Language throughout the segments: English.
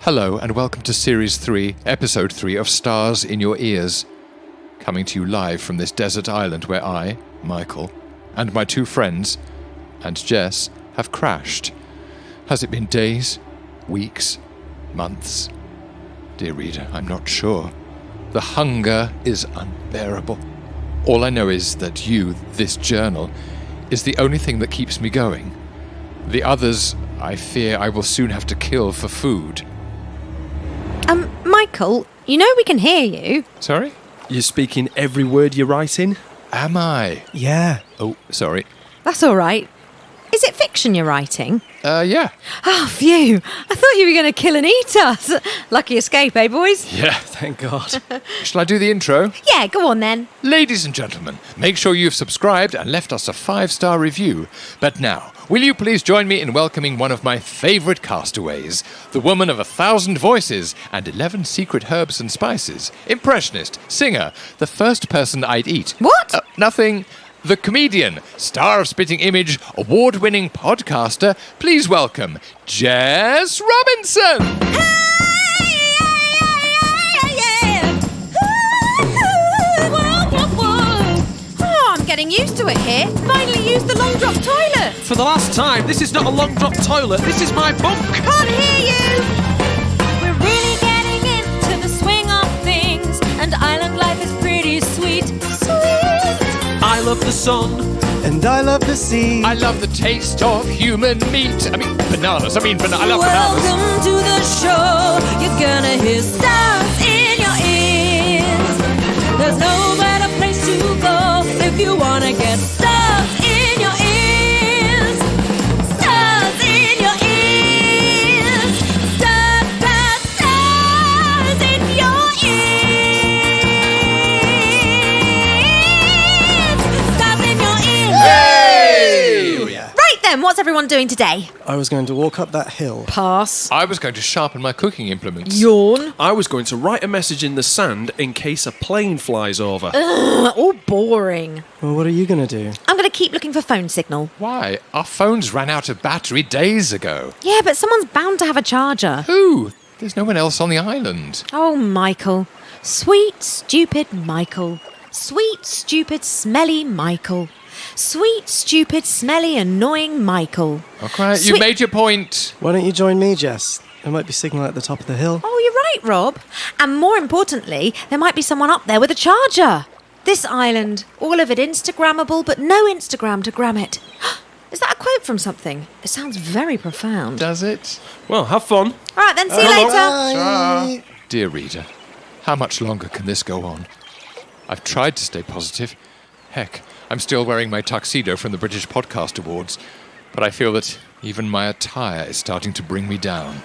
Hello and welcome to Series 3, Episode 3 of Stars in Your Ears. Coming to you live from this desert island where I, Michael, and my two friends, and Jess, have crashed. Has it been days, weeks, months? Dear reader, I'm not sure. The hunger is unbearable. All I know is that you, this journal, is the only thing that keeps me going. The others, I fear I will soon have to kill for food. Michael, you know we can hear you. Sorry? You're speaking every word you're writing? Am I? Yeah. Oh, sorry. That's all right. Is it fiction you're writing? Yeah. Oh, phew. I thought you were going to kill and eat us. Lucky escape, eh, boys? Yeah, thank God. Shall I do the intro? Yeah, go on then. Ladies and gentlemen, make sure you've subscribed and left us a 5-star review. But now, will you please join me in welcoming one of my favourite castaways, the woman of 1,000 voices and 11 secret herbs and spices, impressionist, singer, the first person I'd eat. What? Nothing. The comedian, star of Spitting Image, award-winning podcaster, please welcome Jess Robinson. Oh, I'm getting used to it here. Finally used the long drop toilet. For the last time, this is not a long drop toilet, this is my bunk. Can't hear you. We're really getting into the swing of things, and island life is pretty sweet. I love the sun. And I love the sea. I love the taste of human meat. I love bananas. Welcome to the show. You're gonna hear stars in your ears. There's no better place to go if you wanna get stars in your ears. Stars in your ears. Stars, stars, stars in your ears. Stars in your ears. Right then, what's everyone doing today? I was going to walk up that hill. Pass. I was going to sharpen my cooking implements. Yawn. I was going to write a message in the sand in case a plane flies over. All boring. Well, what are you going to do? I'm going to keep looking for phone signal. Why? Our phones ran out of battery days ago. Yeah, but someone's bound to have a charger. Who? There's no one else on the island. Oh, Michael. Sweet, stupid Michael. Sweet, stupid, smelly Michael. Sweet, stupid, smelly, annoying Michael. Okay, you Sweet- made your point. Why don't you join me, Jess? There might be signal at the top of the hill. Oh, you're right, Rob. And more importantly, there might be someone up there with a charger. This island, all of it Instagrammable, but no Instagram to gram it. Is that a quote from something? It sounds very profound. Does it? Well, have fun. All right, then, see you later. Bye. Dear reader, how much longer can this go on? I've tried to stay positive. Heck, I'm still wearing my tuxedo from the British Podcast Awards, but I feel that even my attire is starting to bring me down.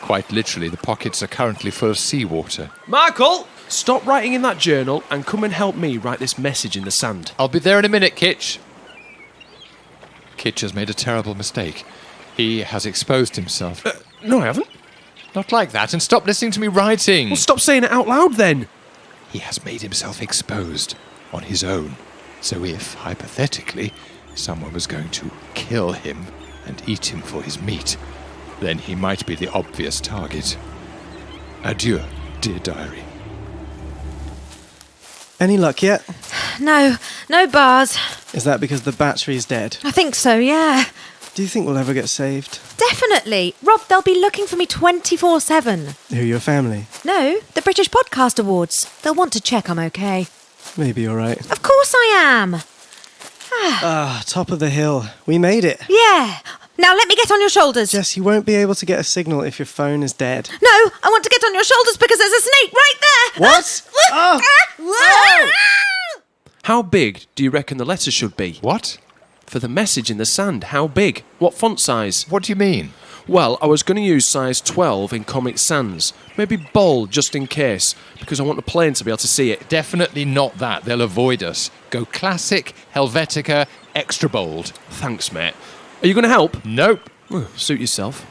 Quite literally, the pockets are currently full of seawater. Michael! Stop writing in that journal and come and help me write this message in the sand. I'll be there in a minute, Kitch. Kitch has made a terrible mistake. He has exposed himself. No, I haven't. Not like that, and stop listening to me writing. Well, stop saying it out loud then. He has made himself exposed on his own. So if, hypothetically, someone was going to kill him and eat him for his meat, then he might be the obvious target. Adieu, dear diary. Any luck yet? No bars. Is that because the battery's dead? I think so, yeah. Do you think we'll ever get saved? Definitely. Rob, they'll be looking for me 24/7. Who, your family? No, the British Podcast Awards. They'll want to check I'm okay. Maybe you're right. Of course I am. Top of the hill. We made it. Yeah. Now let me get on your shoulders. Jess, you won't be able to get a signal if your phone is dead. No, I want to get on your shoulders because there's a snake right there. What? Oh. How big do you reckon the letters should be? What? For the message in the sand, how big? What font size? What do you mean? Well, I was going to use size 12 in Comic Sans. Maybe bold, just in case, because I want the plane to be able to see it. Definitely not that. They'll avoid us. Go classic, Helvetica, extra bold. Thanks, mate. Are you going to help? Nope. Suit yourself.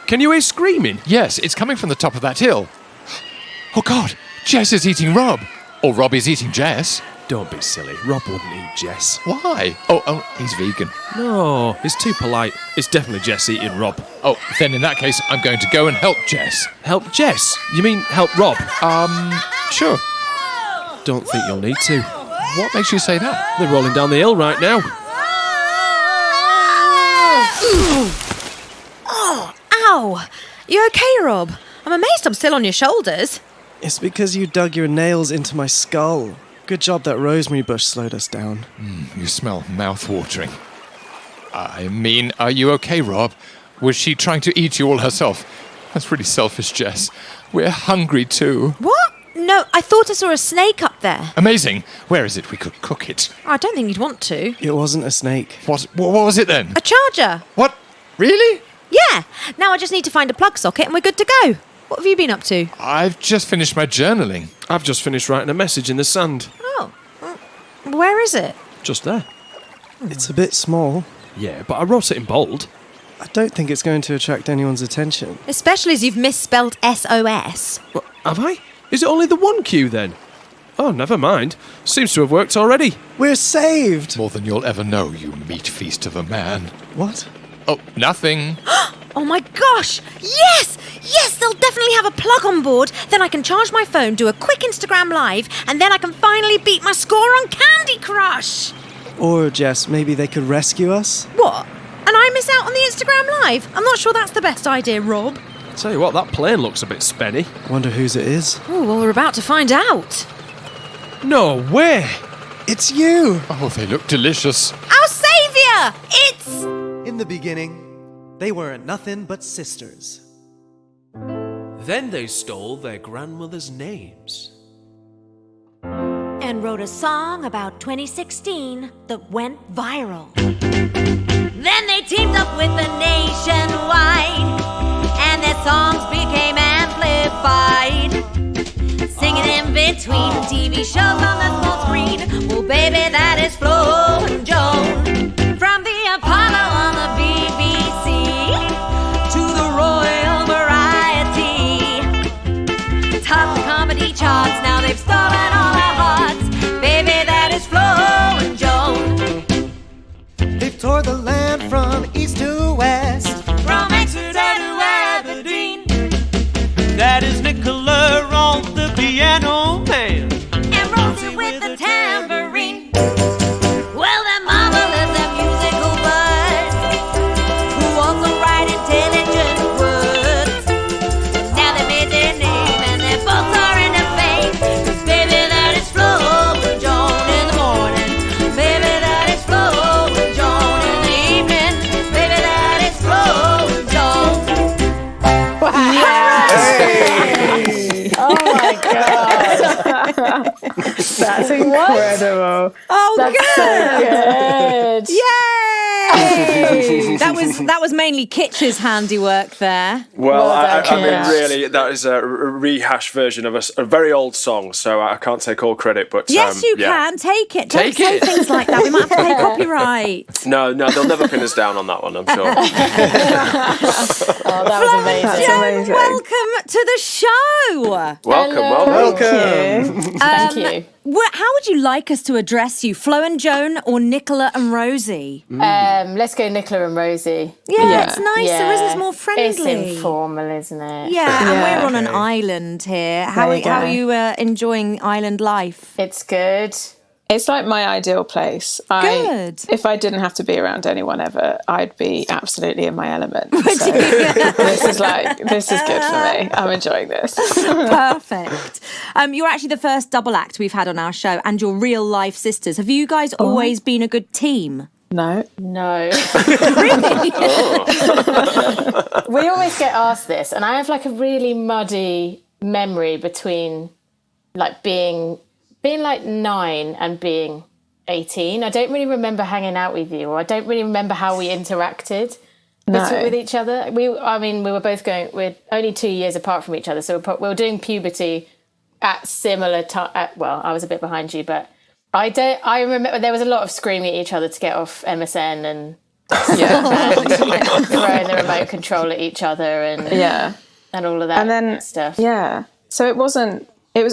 Can you hear screaming? Yes, it's coming from the top of that hill. Oh, God. Jess is eating Rob. Or Rob is eating Jess. Don't be silly. Rob wouldn't eat Jess. Why? Oh, he's vegan. No, he's too polite. It's definitely Jess eating Rob. Oh, then in that case, I'm going to go and help Jess. Help Jess? You mean help Rob? Sure. Don't think you'll need to. What makes you say that? They're rolling down the hill right now. Ow! You okay, Rob? I'm amazed I'm still on your shoulders. It's because you dug your nails into my skull. Good job that rosemary bush slowed us down. You smell mouth-watering. I mean, are you okay, Rob? Was she trying to eat you all herself? That's really selfish, Jess. We're hungry too. What? No, I thought I saw a snake up there. Amazing. Where is it? We could cook it. I don't think you'd want to. It wasn't a snake. What was it then? A charger. What? Really? Yeah. Now I just need to find a plug socket and we're good to go. What have you been up to? I've just finished my journaling. I've just finished writing a message in the sand. Oh. Where is it? Just there. It's a bit small. Yeah, but I wrote it in bold. I don't think it's going to attract anyone's attention. Especially as you've misspelled SOS. What, have I? Is it only the one Q then? Oh, never mind. Seems to have worked already. We're saved! More than you'll ever know, you meat feast of a man. What? Oh, nothing. Oh my gosh! Yes! Yes, they'll definitely have a plug on board. Then I can charge my phone, do a quick Instagram live, and then I can finally beat my score on Candy Crush. Or, Jess, maybe they could rescue us? What? And I miss out on the Instagram live? I'm not sure that's the best idea, Rob. Tell you what, that plane looks a bit spenny. Wonder whose it is. Oh, well, we're about to find out. No way! It's you! Oh, they look delicious. Our saviour! It's... In the beginning, they weren't nothing but sisters. Then they stole their grandmother's names. And wrote a song about 2016 that went viral. Then they teamed up with the Nationwide, and their songs became amplified. Singing in between TV shows on the small screen. Well, baby, that is Flo and Joan. From the Apollo on the BBC to the Royal Variety. Top comedy charts, now they've stolen all our hearts. Baby, that is Flo and Joan. They've toured the land from east to west. From Exeter to Aberdeen. That is Nicola on the piano man. And Rosie with the tambourine. Well, they're marvelous, they're musical birds who also write intelligent words. Now they made their name and they both are into fame. 'Cause baby, that is Flo and Joan in the morning. Baby, that is Flo and Joan in the evening. Baby, that is Flo and Joan. Oh my god. That's incredible. Oh, That's good. so good. Yay! that was mainly Kitch's handiwork there. Well, Well I done, mean, Kitch. really, that is a rehashed version of a very old song, so I can't take all credit, but... Yes, you yeah. can. Take it. Take Don't say it. things like that. We might have to pay copyright. No, they'll never pin us down on that one, I'm sure. Oh, that was amazing. Joan, welcome to the show. Welcome. Thank you. How would you like us to address you, Flo and Joan or Nicola and Rosie? Let's go Nicola and Rosie. Yeah, it's nicer, isn't it? It's more friendly. It's informal, isn't it? Yeah, and we're on an island here. How There you are go. you enjoying island life? It's good. It's like my ideal place. Good. If I didn't have to be around anyone ever, I'd be absolutely in my element. So this is good for me. I'm enjoying this. Perfect. You're actually the first double act we've had on our show, and your real life sisters. Have you guys always been a good team? No. No. We always get asked this, and I have like a really muddy memory between like being like 9 and being 18. I don't really remember hanging out with you, or I don't really remember how we interacted with each other. We were both we're only 2 years apart from each other, so we were doing puberty at similar time. Well, I was a bit behind you, but I remember there was a lot of screaming at each other to get off MSN and throwing the remote control at each other and all of that And then, stuff. Yeah. So it was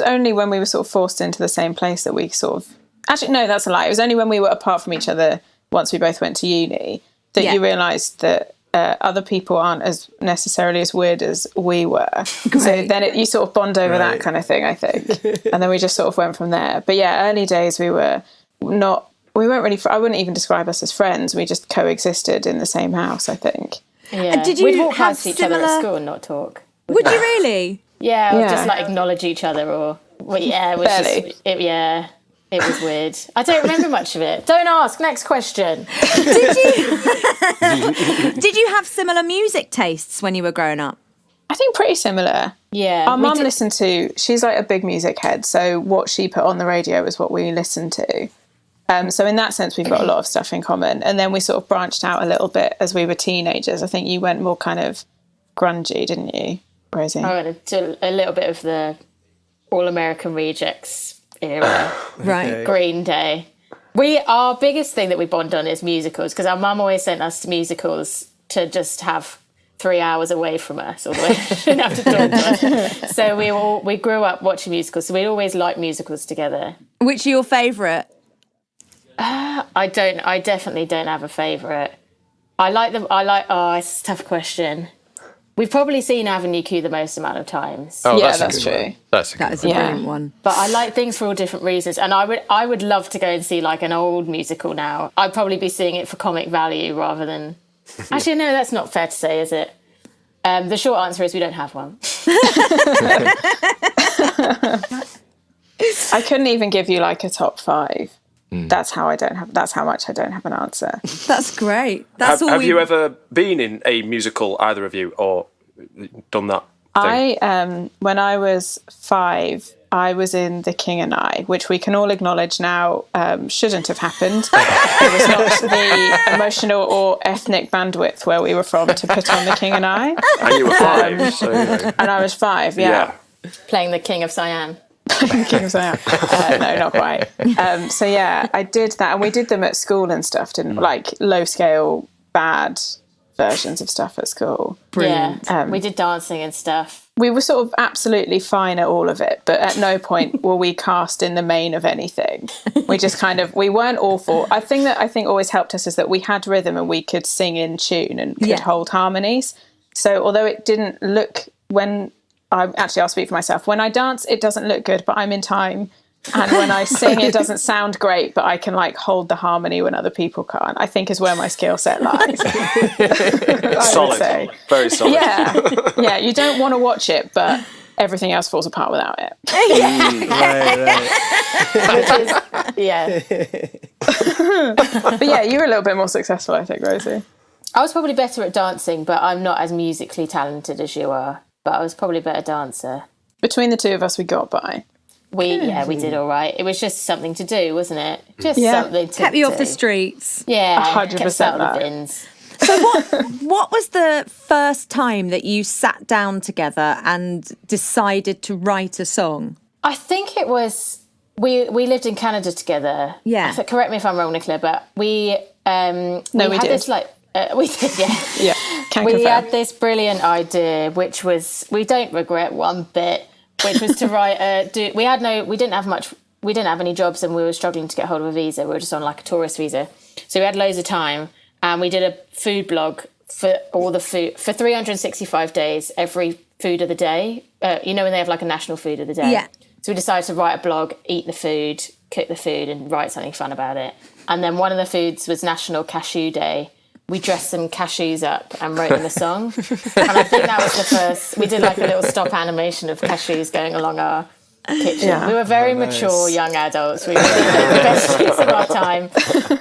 only when we were sort of forced into the same place that we sort of Actually, no, that's a lie. It was only when we were apart from each other, once we both went to uni, that you realised that other people aren't as necessarily as weird as we were. So then you sort of bond over that kind of thing, I think. And then we just sort of went from there. But yeah, early days we weren't really, I wouldn't even describe us as friends. We just coexisted in the same house, I think. Yeah. Did We'd you walk have past each other similar? at school and not talk. Would you really? Yeah, or Yeah. just like acknowledge each other, or it was Barely. it was weird. I don't remember much of it. Don't ask. Next question. Did you have similar music tastes when you were growing up? I think pretty similar. Yeah, Our we mum did- listened to, she's like a big music head, so what she put on the radio is what we listened to. So in that sense, we've got a lot of stuff in common. And then we sort of branched out a little bit as we were teenagers. I think you went more kind of grungy, didn't you, Rosie? I went to a little bit of the All American Rejects era. Right. Green Day. Our biggest thing that we bond on is musicals, because our mum always sent us to musicals to just have 3 hours away from us, although she didn't have to talk to us. So we grew up watching musicals, so we always liked musicals together. Which are your favourite? I definitely don't have a favourite. It's a tough question. We've probably seen Avenue Q the most amount of times. Oh, Yeah, that's, that's a good true. one. That's a good That is a Yeah. brilliant one. But I like things for all different reasons, and I would love to go and see like an old musical now. I'd probably be seeing it for comic value rather than. Actually, no, that's not fair to say, is it? The short answer is we don't have one. I couldn't even give you like a top 5. That's how much I don't have an answer. That's great. That's all Have we... you ever been in a musical, either of you, or done that thing? I when I was 5, I was in The King and I, which we can all acknowledge now shouldn't have happened. It was not the emotional or ethnic bandwidth where we were from to put on The King and I. And you were 5, so you know. And I was 5, yeah. Playing the King of Siam. King of Siam. No, not quite. So yeah, I did that, and we did them at school and stuff, didn't like low scale, bad versions of stuff at school. Brilliant. Yeah, we did dancing and stuff. We were sort of absolutely fine at all of it, but at no point were we cast in the main of anything. We just we weren't awful. I think always helped us is that we had rhythm and we could sing in tune and could hold harmonies. So although it didn't look, I'll speak for myself. When I dance, it doesn't look good, but I'm in time. And when I sing, it doesn't sound great, but I can like hold the harmony when other people can't. I think is where my skill set lies. Solid. Very solid. Yeah. You don't want to watch it, but everything else falls apart without it. Yeah. But yeah, you were a little bit more successful, I think, Rosie. I was probably better at dancing, but I'm not as musically talented as you are. But I was probably a better dancer. Between the two of us, we got by. We did all right. It was just something to do, wasn't it? Just something to Kept you do. off the streets. Yeah, 100% kept us out of that. the bins. So what was the first time that you sat down together and decided to write a song? I think it was we lived in Canada together. Yeah. So correct me if I'm wrong, Nicola, but we had did. this we did, yeah. Yeah, can We confirm. had this brilliant idea, which was we don't regret one bit, which was to write we didn't have any jobs, and we were struggling to get hold of a visa. We were just on like a tourist visa, so we had loads of time, and we did a food blog for all the food for 365 days, every food of the day. When they have like a national food of the day. Yeah. So we decided to write a blog, eat the food, cook the food, and write something fun about it. And then one of the foods was National Cashew Day. We dressed some cashews up and wrote them a song. And I think that was the first. We did like a little stop animation of cashews going along our kitchen. Yeah. We were very mature young adults. We really made the best use of our time.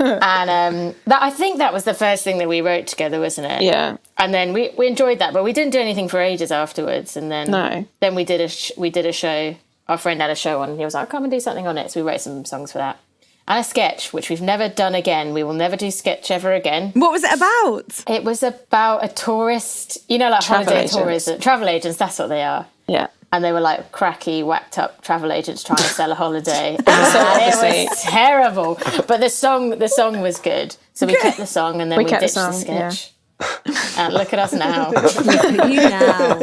And I think that was the first thing that we wrote together, wasn't it? Yeah. And then we enjoyed that, but we didn't do anything for ages afterwards. And then we did a show. Our friend had a show on, and he was like, come and do something on it. So we wrote some songs for that. And a sketch, which we've never done again. We will never do sketch ever again. What was it about? It was about a tourist, like Travel holiday agents. tourism. Travel agents, that's what they are. Yeah. And they were like cracky, whacked up travel agents trying to sell a holiday. And obviously- it was terrible. But the song was good. So we kept the song, and then we kept the ditched the song, sketch. And look at us now. Look at you now.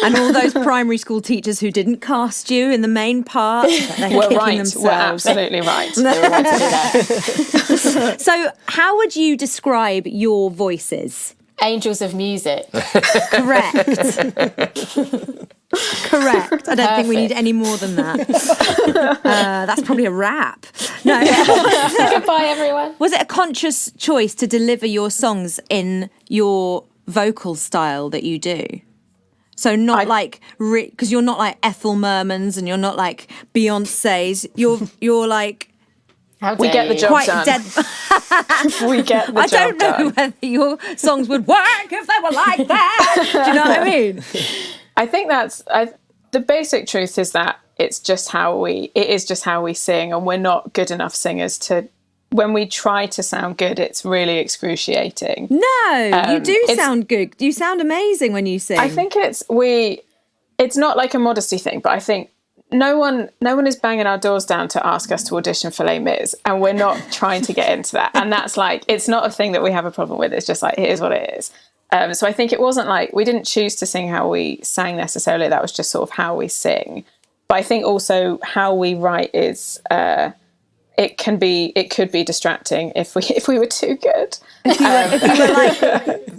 And all those primary school teachers who didn't cast you in the main part, they're We're kicking right. themselves. We're absolutely right. So, how would you describe your voices? Angels of music. Correct. Correct. I don't think we need any more than that. That's probably a rap. No. Goodbye, everyone. Was it a conscious choice to deliver your songs in your vocal style that you do? So not because you're not like Ethel Merman's and you're not like Beyonce's. You're like We get the job quite done. dead. We get the I job don't know done. whether your songs would work if they were like that. Do you know what I mean? I think the basic truth is that it is just how we sing, and we're not good enough singers to. When we try to sound good, it's really excruciating. No, you do sound good. You sound amazing when you sing. I think it's not like a modesty thing, but I think no one is banging our doors down to ask us to audition for Les Mis, and we're not trying to get into that. And that's like, it's not a thing that we have a problem with. It's just like, it is what it is. So I think it wasn't like, we didn't choose to sing how we sang necessarily. That was just sort of how we sing. But I think also how we write is, it could be distracting if we were too good. If you were like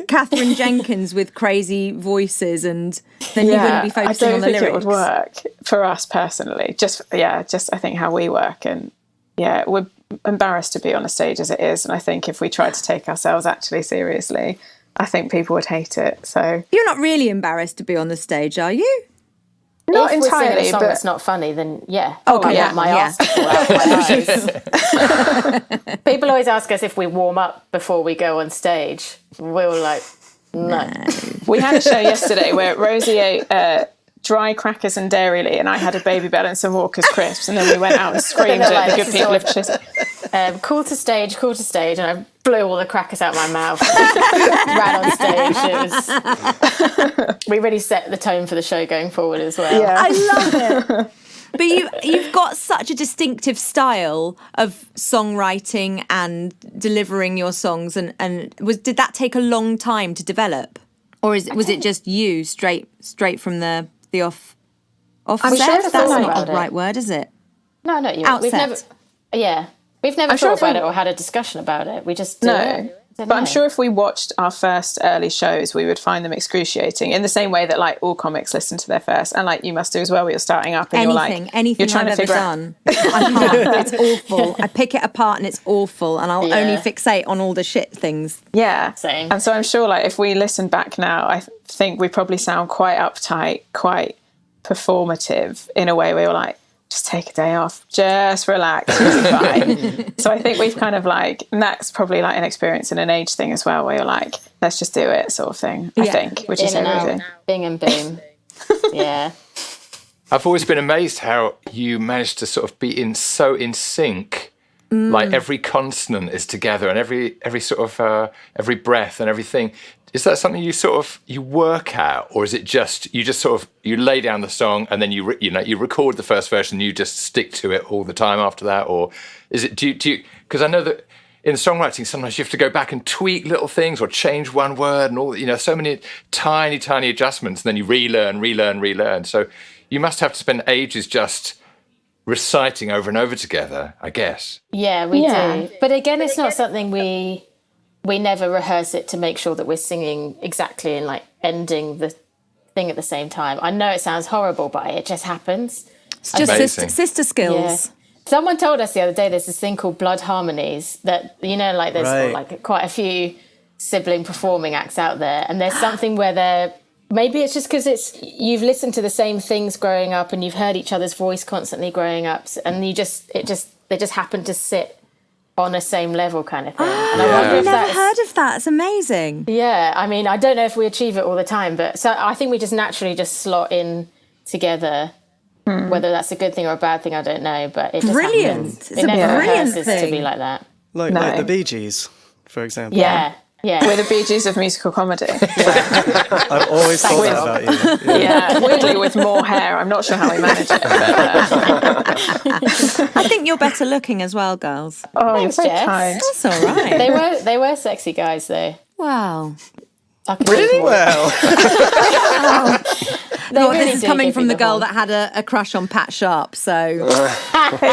Catherine Jenkins with crazy voices, and then you wouldn't be focusing on the lyrics. I don't think it would work for us personally. Just I think how we work, and we're embarrassed to be on a stage as it is. And I think if we tried to take ourselves actually seriously, I think people would hate it. So you're not really embarrassed to be on the stage, are you? Not if we're singing entirely, a song but that's not funny, then yeah. Okay, I yeah, want my yeah. ass to fall out my eyes. People always ask us if we warm up before we go on stage. We were like, no. We had a show yesterday where Rosie ate dry crackers and Dairyly, and I had a Baby Bell and some Walker's crisps, and then we went out and screamed at the good people of Chiswick. Call to stage, and I blew all the crackers out my mouth. Ran on stage. We really set the tone for the show going forward as well. Yeah. I love it. But you've got such a distinctive style of songwriting and delivering your songs, and did that take a long time to develop, or was it just you straight from the offset? never That's thought not about the it. right word, is it? No, not you. Outset. We've never I'm sure thought if we- about it or had a discussion about it. We just do No. it. But I'm sure if we watched our first early shows, we would find them excruciating in the same way that like all comics listen to their first, and like you must do as well. Where you're starting up and Anything you're trying I've to ever figure out. done, I can't. It's awful. I pick it apart and it's awful, and I'll Yeah. only fixate on all the shit things. Yeah, Same. And so I'm sure like if we listen back now, I think we probably sound quite uptight, quite performative in a way where you're like, just take a day off, just relax, you'll be fine. So I think we've kind of like, and that's probably like an experience and an age thing as well, where you're like, let's just do it sort of thing, I think, which is In and everything. out, bing and boom. Yeah. I've always been amazed how you managed to sort of be so in sync. Like every consonant is together, and every sort of every breath and everything. Is that something you work out, or is it just you lay down the song and then you record the first version, and you just stick to it all the time after that, or is it do you? Because I know that in songwriting sometimes you have to go back and tweak little things or change one word and all, so many tiny adjustments, and then you relearn. So you must have to spend ages just reciting over and over together, I guess. Yeah, we do. But again, it's not something we never rehearse it to make sure that we're singing exactly and like ending the thing at the same time. I know it sounds horrible, but it just happens. It's just Amazing. sister skills. Yeah. Someone told us the other day there's this thing called blood harmonies that, like there's Right. like quite a few sibling performing acts out there. And there's something where maybe it's just because you've listened to the same things growing up and you've heard each other's voice constantly growing up, and they just happen to sit on the same level kind of thing. And I wonder I've if never heard of that. It's amazing. Yeah, I mean, I don't know if we achieve it all the time, but so I think we just naturally just slot in together. Whether that's a good thing or a bad thing, I don't know, but it just Brilliant. happens. It's It a never brilliant rehearses to thing. be like that. Like the Bee Gees, for example. Yeah. We're the Bee Gees of musical comedy. I've always thought that about you. Yeah, weirdly with more hair. I'm not sure how we manage it. I think you're better looking as well, girls. Oh, Thanks, you're so Jess. kind. That's all right. They were sexy guys though. Wow. I could think more. Well, No, really this is do coming give from you the girl whole- that had a crush on Pat Sharp, so... He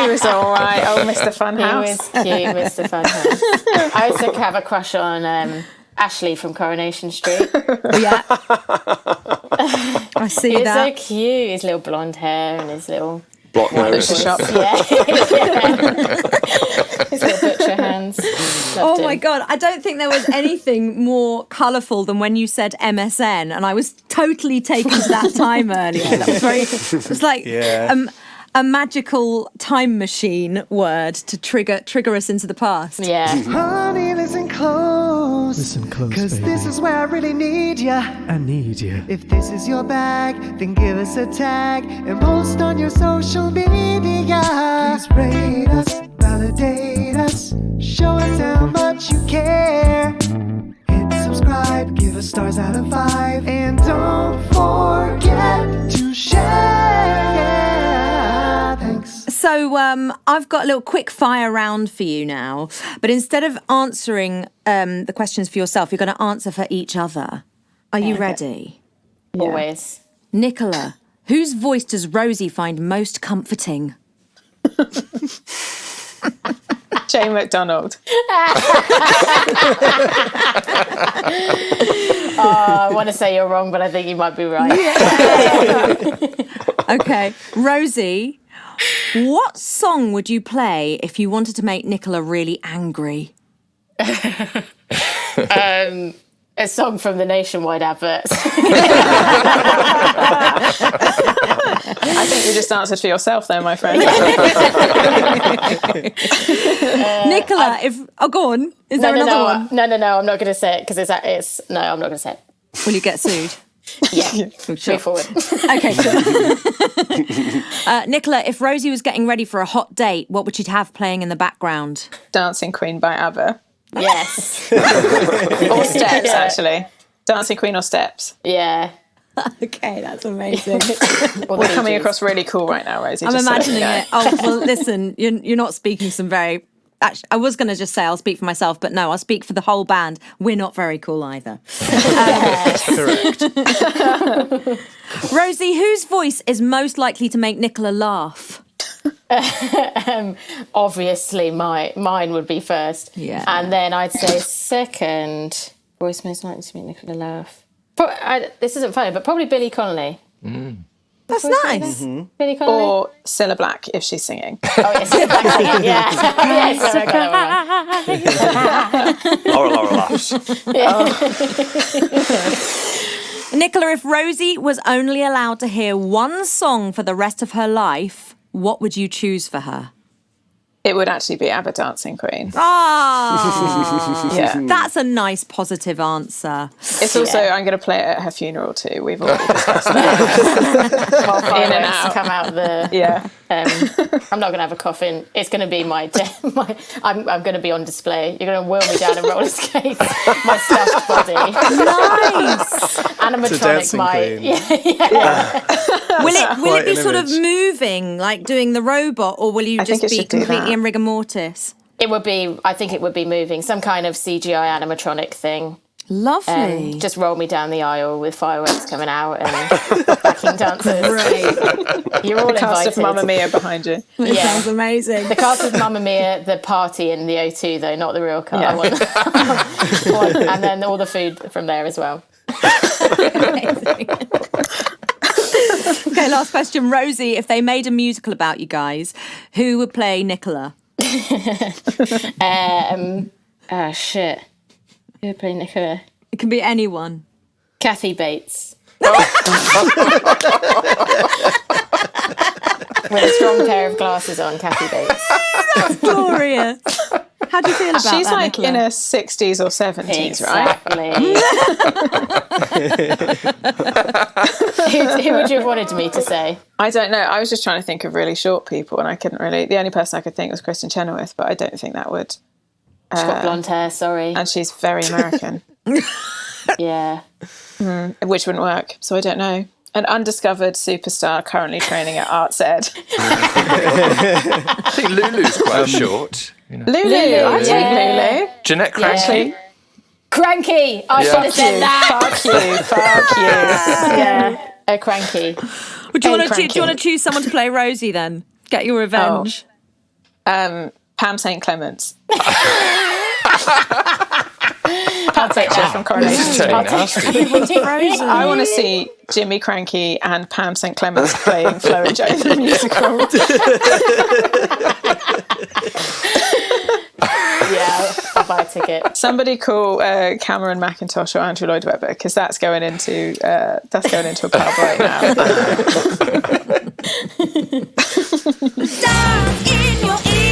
was all right. Oh, Mr. He Funhouse. was cute, Mr. Funhouse. I also have a crush on Ashley from Coronation Street. yeah. I see He's that. so cute. His little blonde hair and his little... Block nose. Butcher shop. Yeah. His little butcher hands. Oh Loved my him. God, I don't think there was anything more colourful than when you said MSN, and I was totally taken to that time earlier. That was very, it was like a magical time machine word to trigger us into the past. Yeah. Honey, listen close. Listen close, Cause baby. this is where I really need ya. I need you. If this is your bag, then give us a tag and post on your social media. Please rate us, validate us, show us how much you care. Hit subscribe, give us stars out of 5, and don't forget to share. Thanks. So I've got a little quick fire round for you now, but instead of answering the questions for yourself, you're going to answer for each other. Are you ready? Always. Nicola, whose voice does Rosie find most comforting? Jane McDonald. I want to say you're wrong, but I think you might be right. Okay. Rosie, what song would you play if you wanted to make Nicola really angry? A song from the Nationwide adverts. I think you just answered for yourself there, my friend. Nicola, go on. Is there another one? No, I'm not going to say it because no, I'm not going to say it. Will you get sued? Yeah, Sure. move forward. Okay, sure. Nicola, if Rosie was getting ready for a hot date, what would she have playing in the background? Dancing Queen by ABBA. Yes. Or Steps, Yeah. actually. Dancing Queen or Steps. Yeah. Okay, that's amazing. We're coming across really cool right now, Rosie. I'm just so you imagining know. it. Oh, well, listen, you're not speaking some very... Actually, I was going to just say I'll speak for myself, but no, I'll speak for the whole band. We're not very cool either. Correct. Rosie, whose voice is most likely to make Nicola laugh? Obviously, mine would be first. Yeah. And then I'd say second, voice most likely to make Nicola laugh. This isn't funny, but probably Billie Connolly. That's nice. Billie Connolly. Or Cilla Black if she's singing. Oh, yes, exactly. Yeah. Yes, I got that one. Laura laughs. Nicola, if Rosie was only allowed to hear one song for the rest of her life, what would you choose for her? It would actually be ABBA Dancing Queen. Ah, Yeah. that's a nice positive answer. It's also, I'm going to play it at her funeral too. We've already discussed that. While In and fireworks out. come out the. Yeah. I'm not going to have a coffin. It's going to be my I'm going to be on display. You're going to wheel me down in roller skates. My stuffed body. Nice. Animatronic dancing might. queen. Will it Quite be an sort of image. moving, like doing the robot, or will you I think just it be should do completely that. in rigor mortis? It would be. I think it would be moving. Some kind of CGI animatronic thing. Lovely. Just roll me down the aisle with fireworks coming out and backing dancers. You're all Cast invited. of Mamma Mia behind you. That yeah. sounds amazing. The cast of Mamma Mia, the party in the O2 though, not the real car. Yeah. I want, and then all the food from there as well. Okay, last question. Rosie, if they made a musical about you guys, who would play Nicola? Oh shit. Who would play Nicola? It can be anyone. Kathy Bates. With a strong pair of glasses on, Kathy Bates. Glorious. How do you feel about She's that, like Nicola? in her 60s or 70s, right? Exactly. Who would you have wanted me to say? I don't know. I was just trying to think of really short people, and I couldn't really. The only person I could think was Kristen Chenoweth, but I don't think that would. She's got blonde hair, sorry. And she's very American, Yeah. which wouldn't work. So I don't know. An undiscovered superstar currently training at Arts Ed. I think Lulu's quite short. You know. Lulu, I take Lulu. Jeanette Cratchit. Cranky. I should have said that. Fuck you. Yeah, a cranky. Do you want to choose someone to play Rosie then? Get your revenge. Pam St. Clements. I'll take that from Coronation. This is turning nasty. I want to see Jimmy Cranky and Pam St. Clements playing Flo and Joe the musical. Yeah, I'll buy a ticket. Somebody call Cameron McIntosh or Andrew Lloyd Webber, because that's going into a pub right now. Stars in your ears.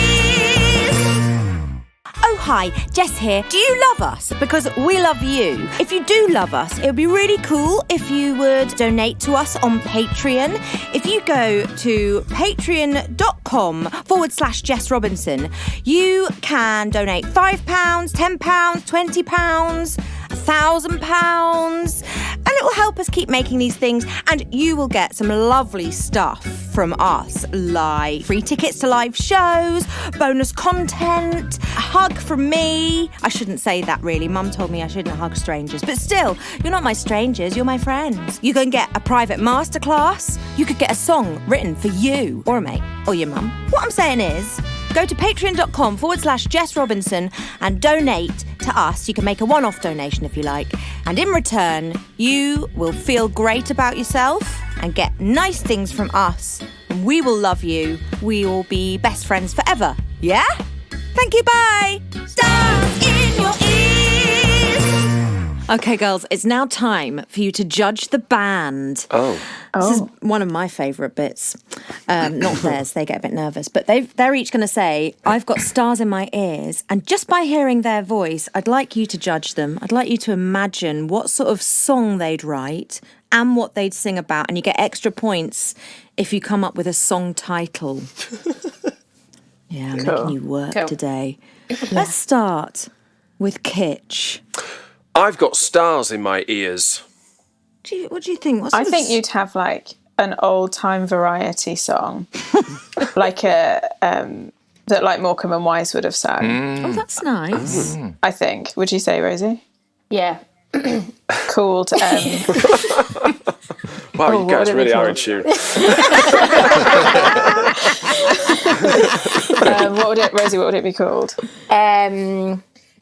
Oh, hi, Jess here. Do you love us? Because we love you. If you do love us, it would be really cool if you would donate to us on Patreon. If you go to patreon.com/Jess Robinson, you can donate £5, £10, £20, £1,000, and it will help us keep making these things, and you will get some lovely stuff from us, like free tickets to live shows, bonus content, a hug from me. I shouldn't say that really. Mum told me I shouldn't hug strangers, but still, you're not my strangers, you're my friends. You can get a private masterclass. You could get a song written for you or a mate or your mum. What I'm saying is, go to patreon.com/Jess Robinson and donate to us. You can make a one-off donation if you like. And in return, you will feel great about yourself and get nice things from us. And we will love you. We will be best friends forever. Yeah? Thank you, bye! Stars in your ears. Okay, girls, it's now time for you to judge the band. This is one of my favourite bits. Not theirs, they get a bit nervous. But they're each going to say, I've got stars in my ears. And just by hearing their voice, I'd like you to judge them. I'd like you to imagine what sort of song they'd write and what they'd sing about. And you get extra points if you come up with a song title. Yeah, I'm making you work today. Let's start with Kitsch. I've got stars in my ears. What do you think? I think you'd have like an old time variety song, like a that like Morecambe and Wise would have sung. Oh, that's nice. I think. Would you say, Rosie? Yeah. Called. Wow, you guys really are in tune. Rosie, what would it be called?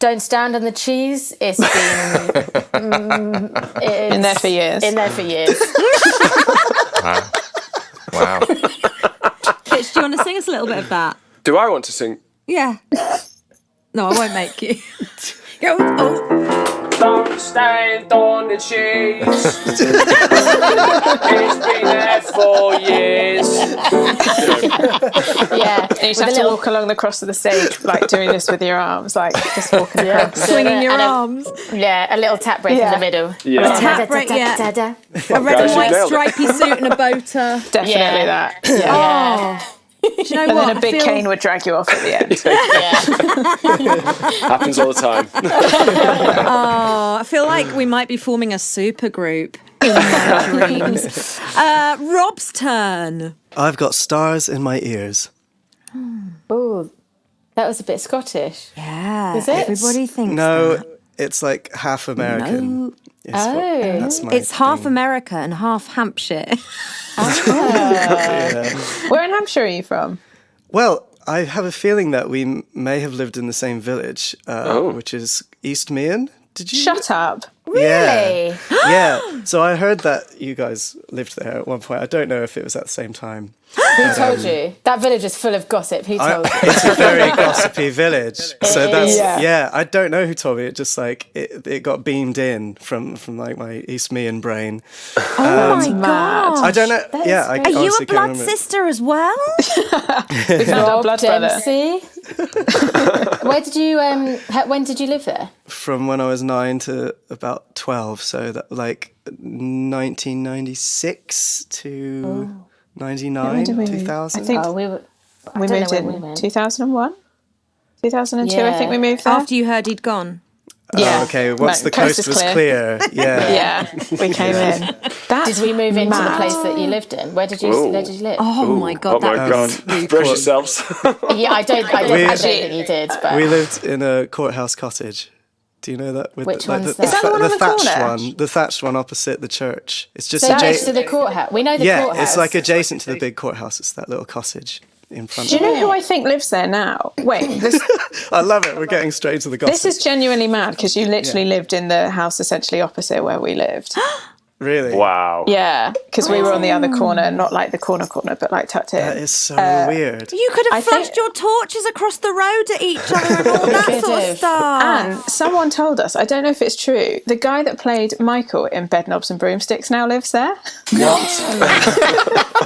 Don't stand on the cheese. It's been In there for years. In there for years. Wow. Kitsch, do you want to sing us a little bit of that? Do I want to sing? Yeah. No, I won't make you. Go. Oh. Don't stand on the cheese. It's been there for years. Yeah. And you just have to walk along the cross of the stage, like doing this with your arms, like just walking across. Swinging your arms. Yeah, a little tap break in the middle. Yeah. A tap break, yeah. A red and white stripy suit and a boater. Definitely that. Yeah. Oh. Do you know And what? then a big cane would drag you off at the end. Happens all the time. I feel like we might be forming a super group in my dreams. Rob's turn. I've got stars in my ears. Oh, that was a bit Scottish. Yeah. Is it? Everybody thinks No, that. it's like half American. No. That's my It's half thing. America and half Hampshire. Where in Hampshire are you from? Well, I have a feeling that we may have lived in the same village, which is East Meon. Did you? Shut up. Yeah. Yeah. So I heard that you guys lived there at one point. I don't know if it was at the same time. Who told you? That village is full of gossip. Who told you? It's a very gossipy village. So that's Yeah. I don't know who told me. It just like it got beamed in from like my East Meon brain. Oh my God. I don't know. That Yeah, is I crazy. Are you honestly a can't blood remember. sister as well? We found our Rob blood brother. Dempsey. Where did you? When did you live there? From when I was 9 to about 12, so that like 1996 to 99, When did we move? 2000. I think Oh, we don't moved know when we in went. 2001, 2002. I Yeah. think we moved there. After you heard he'd gone. Yeah. Oh, okay, once No, the coast was clear. Yeah. Yeah, we came in. That's Did we move into the mad. place that you lived in? Where did you live? Oh my God. Oh my that God. was really Brace cool. yourselves. Yeah, I don't think you did, but We lived in a courthouse cottage. Do you know that? With Which the, like, one's the, that? Is that the one on the thatched corner? one? The thatched one opposite the church. It's just So next to the courthouse. We know the courthouse. Yeah, it's like adjacent to the big courthouse. It's that little cottage in front Do you of it. know who I think lives there now? Wait, this I love it. We're getting straight to the gossip. this is genuinely mad because you literally lived in the house essentially opposite where we lived. Really? Wow. Yeah, because we were on the other corner, not like the corner, but like tucked in. That is so weird. You could have I think- flashed your torches across the road at each other and all that could sort of have. stuff. And someone told us, I don't know if it's true, the guy that played Michael in Bedknobs and Broomsticks now lives there.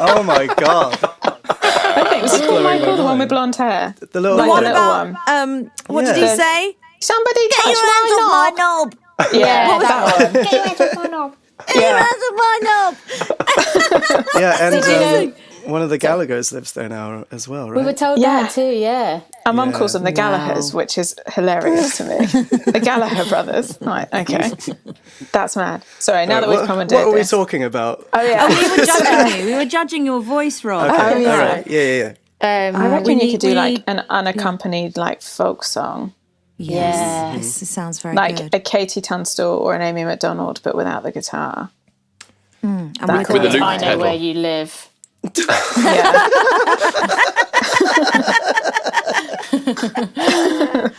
Oh my god. I think was it called Michael, the one with blonde hair? The little Like What the one. little about one. what Yeah. did he say? Somebody Get touch your hands off my my knob. knob. Yeah, that one. Get your hands off my knob. Get your hands off my knob. Yeah, and know- one of the Gallaghers lives there now as well, right? We were told Yeah. that too, yeah. Our mum calls them the Gallaghers, which is hilarious to me. The Gallagher brothers. Right, okay. That's mad. Sorry, now that we've commented. What are we talking about? Oh, yeah. We were judging you. We were judging your voice, Rob. Okay, Oh, yeah. all right. Yeah. I reckon you could do we like need- an unaccompanied like folk song. Yes. This sounds very Like good. a Katie Tunstall or an Amy McDonald, but without the guitar. And that With a If loop I know pedal. where you live.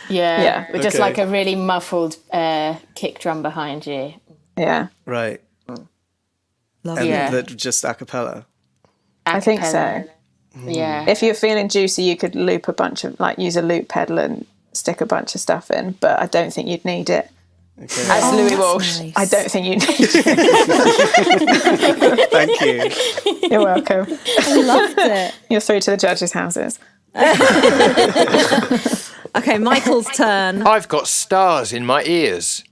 Yeah. Yeah. With just Okay. like a really muffled kick drum behind you. Yeah. Right. Love And it. Yeah. just a cappella. I think so. Acapella. Yeah. If you're feeling juicy, you could loop a bunch of, like, use a loop pedal and stick a bunch of stuff in, but I don't think you'd need it. Okay. As Louis that's Walsh, nice. I don't think you'd need it. Thank you. You're welcome. I loved it. You're through to the judges' houses. Okay, Michael's turn. I've got stars in my ears.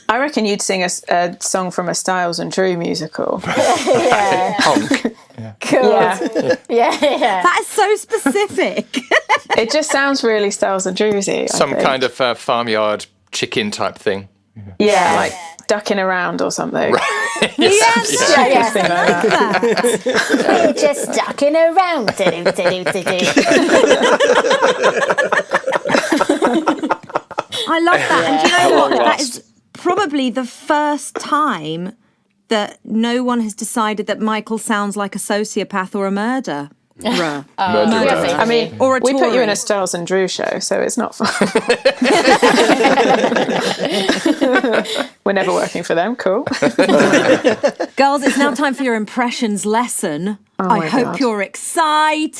I reckon you'd sing a song from a Styles and Drew musical. Honk. Cool. Yeah. Yeah. That is so specific. It just sounds really Styles and Drewsy. Some kind of farmyard chicken type thing. Yeah, like ducking around or something. Yeah. Something like that. We're just ducking around. I love that. And do you know what? That Lost. is probably the first time that no one has decided that Michael sounds like a sociopath or a murderer. Murderer. I mean, Or a we put you in Tory. a Styles and Drew show, so it's not fun. We're never working for them. Cool. Girls, it's now time for your impressions lesson. I my hope God. you're excited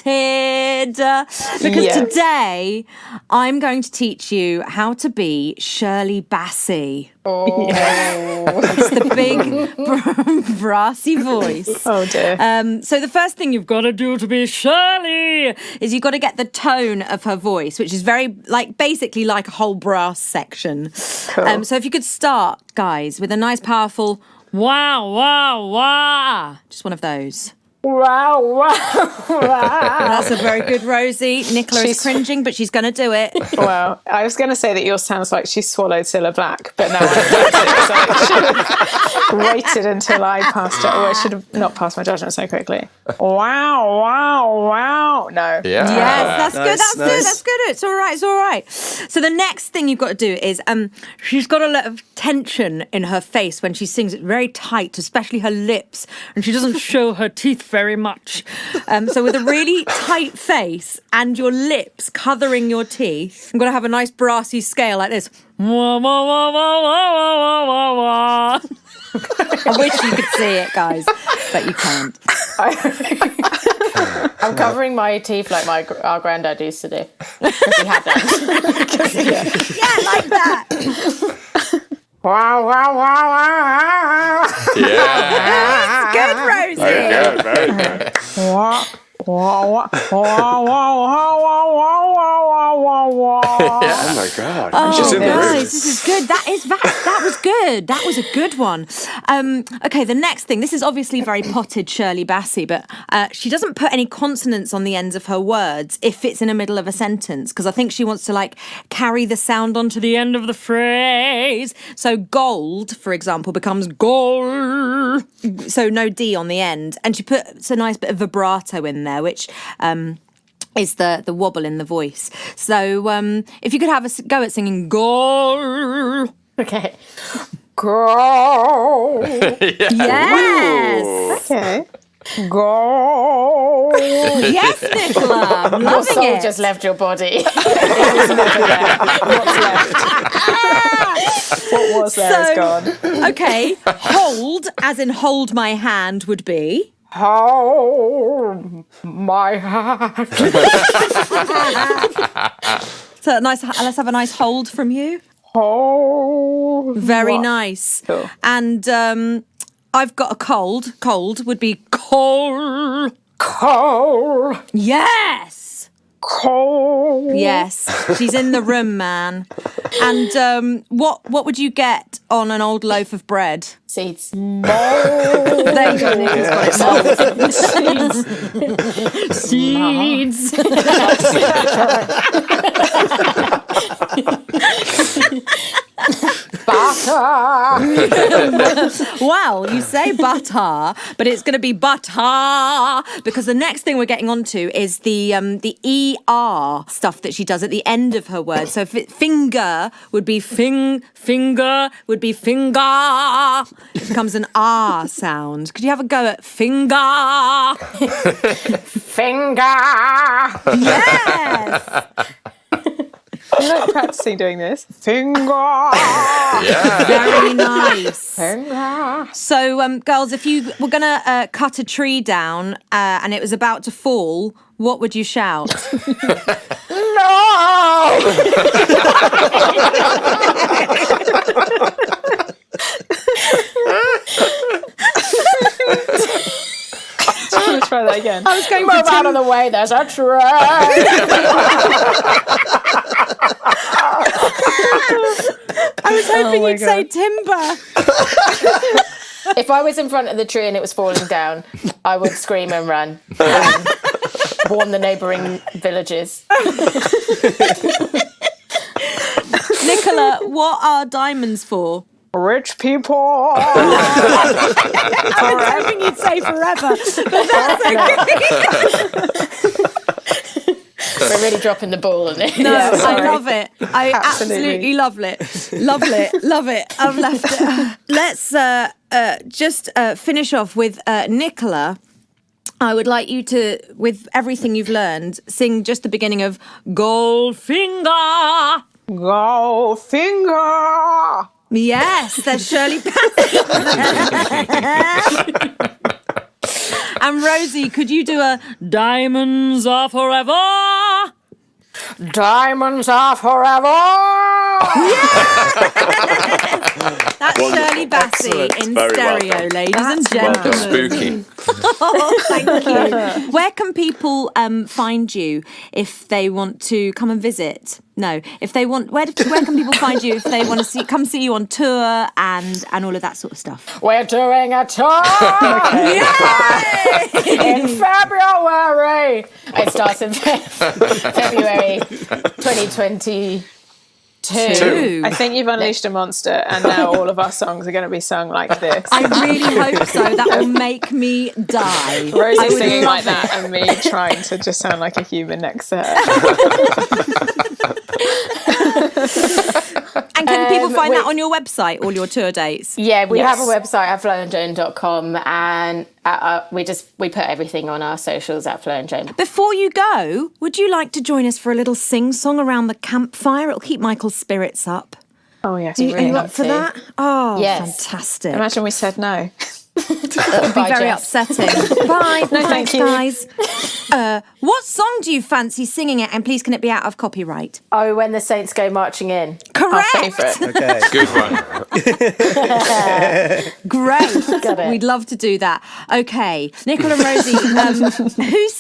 because Yes. today I'm going to teach you how to be Shirley Bassey. It's the big brassy voice. Oh dear. So the first thing you've got to do to be Shirley is you've got to get the tone of her voice, which is very basically like a whole brass section. Cool. So if you could start, guys, with a nice powerful wow, wow, wow. Just one of those. Wow, wow, wow. That's a very good Rosie. Nicola is She's- cringing, but she's going to do it. Well, I was going to say that yours sounds like she swallowed Cilla Black, but now I should have waited until I passed it. Or I should have not passed my judgment so quickly. Wow, wow, wow. No. Yeah. Yes, that's good. Nice, That's good. nice. That's good. It's all right. It's all right. So the next thing you've got to do is she's got a lot of tension in her face when she sings it very tight, especially her lips, and she doesn't show her teeth very much. So with a really tight face and your lips covering your teeth, I'm going to have a nice brassy scale like this. Wah, wah, wah, wah, wah, wah, wah, wah. I wish you could see it, guys, but you can't. I'm covering my teeth like our granddad used to do. If he had them. Yeah, like that. Wow, wow, wow, wow. Yeah. Good, Rosie. Very good, very good. Oh my God. Oh, She's in the room. guys, this is good. That was good. That was a good one. Okay, the next thing. This is obviously very potted Shirley Bassey, but she doesn't put any consonants on the ends of her words if it's in the middle of a sentence, because I think she wants to carry the sound onto the end of the phrase. So gold, for example, becomes gold. So no D on the end, and she puts a nice bit of vibrato in there, which is the wobble in the voice. So if you could have a go at singing goal. Okay. Go. Yes. Okay. Go. Yes, Nicola. I'm Your loving soul it. just left your body. It was never there. What's left? What was there is gone. Okay, hold, as in hold my hand, would be. Hold my hand. So nice. Let's have a nice hold from you. Hold. Very nice. Cool. And I've got a cold. Cold would be cold. Cold. Yes. Cold. Yes. She's in the room, man. And what would you get on an old loaf of bread? Seeds. There you go. Nicola's got it. Seeds. Butter. Well, you say butter, but it's going to be butter because the next thing we're getting onto is the ER stuff that she does at the end of her words. So finger would be finger would be finger. It becomes an R sound. Could you have a go at finger? Finger. Yes. I'm like practicing doing this. Finger. Very nice. Finger. So, girls, if you were going to cut a tree down and it was about to fall, what would you shout? Let's try that again. I was going Move out of the way, there's a train. I was hoping my you'd say timber. If I was in front of the tree and it was falling down, I would scream and run and warn the neighbouring villages. Nicola, what are diamonds for? Rich people. I was hoping you'd say forever, but that's okay. We're really dropping the ball on it. No, Yeah, I sorry. love it. I absolutely love it. Love it. Love it. I've left it. Let's just finish off with Nicola. I would like you to, with everything you've learned, sing just the beginning of Goldfinger. Goldfinger. Yes, there's Shirley Bassey. And Rosie, could you do a Diamonds Are Forever? Diamonds are forever. That's Shirley Bassey in Very stereo, welcome. ladies and gentlemen. Spooky. Oh, thank you. Where can people find you if they want to come and visit? No, if they want, where can people find you if they want to come see you on tour and all of that sort of stuff? We're doing a tour in February. It starts in February 2022. Two. I think you've unleashed a monster, and now all of our songs are going to be sung like this. I really hope so. That will make me die. Rosie I would singing love like that, and me trying to just sound like a human next to her. And can people find that on your website, all your tour dates? Yeah, we Yes. have a website at floandjoan.com, and we put everything on our socials at Flo and Joan. Before you go, would you like to join us for a little sing-song around the campfire? It'll keep Michael's spirits up. Oh, yes. Are you up for that? Oh, Yes. fantastic. Imagine we said no. That would be very upsetting. Bye. No, Thanks, thank you. guys. What song do you fancy singing it? And please, can it be out of copyright? Oh, When the Saints Go Marching In. Our Correct. favourite. Okay. Good one. Great. Got it. We'd love to do that. Okay, Nicola and Rosie, whose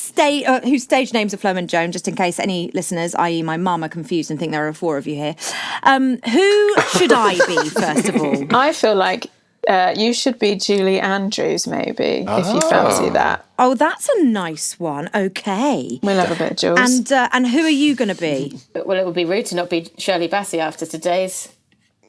stage names are Flo and Joan, just in case any listeners, i.e. my mum, are confused and think there are 4 of you here. Who should I be, first of all? I feel like you should be Julie Andrews, maybe, if you fancy that. Oh, that's a nice one. Okay. We'll have a bit of Jules. And who are you going to be? Well, it would be rude to not be Shirley Bassey after today's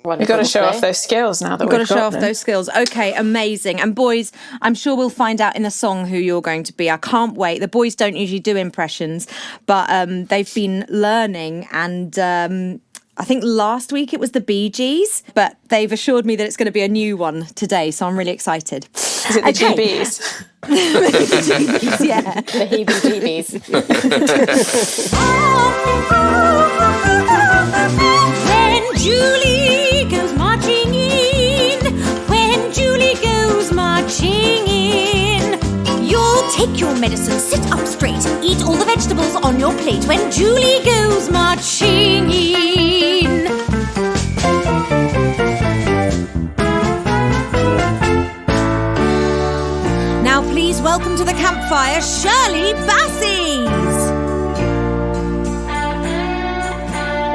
We've got to show off those skills now that We've got to we've show got off them. those skills. Okay, amazing. And boys, I'm sure we'll find out in the song who you're going to be. I can't wait. The boys don't usually do impressions, but they've been learning. And I think last week it was the Bee Gees, but they've assured me that it's going to be a new one today. So I'm really excited. Is it the GBs? The GBs, yeah. The heebie-jeebies. When Julie goes marching in, when Julie goes marching in, you'll take your medicine, sit up straight, and eat all the vegetables on your plate. When Julie goes marching in. Now, please welcome to the campfire, Shirley Bassey's.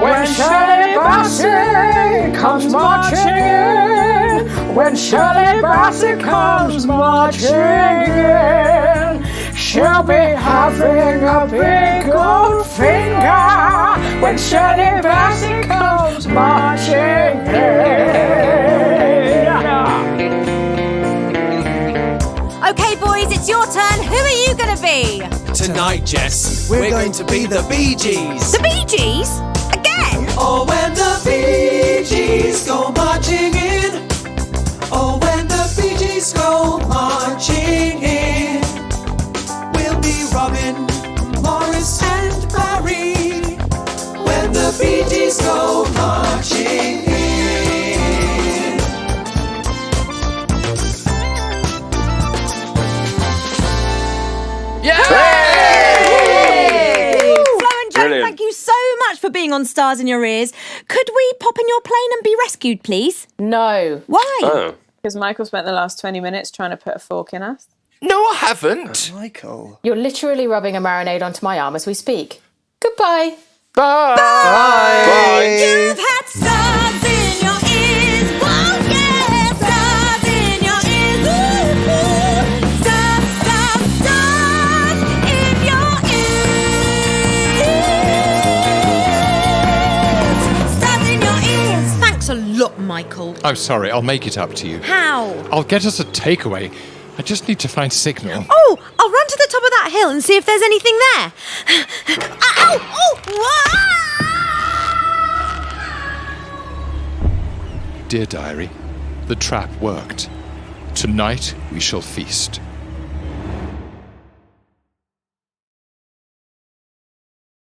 When Shirley Bassey comes marching in, when Shirley Bassey comes marching in, she'll be having a big old finger. When Shirley Bassey comes marching in. Okay, boys, it's your turn. Who are you going to be? Tonight, Jess, we're going to be the Bee Gees. The Bee Gees? Again? Oh, when the Bee Gees go marching in. Oh, when the Bee Gees go marching in. We'll be Robin, Morris and Barry. When the Bee Gees go marching in. Thank you so much for being on Stars in Your Ears. Could we pop in your plane and be rescued, please? No. Why? Because Michael spent the last 20 minutes trying to put a fork in us. No, I haven't. Michael. You're literally rubbing a marinade onto my arm as we speak. Goodbye. Bye. You've had stars in your ears. Whoa, yeah. Stars in your ears. Ooh, ooh. Stars, stars, stars in your ears. Stars in your ears. Thanks a lot, Michael. I'm sorry, I'll make it up to you. How? I'll get us a takeaway. I just need to find signal. Oh, I'll run to the top of that hill and see if there's anything there. Ow! Oh! Dear Diary, the trap worked. Tonight we shall feast.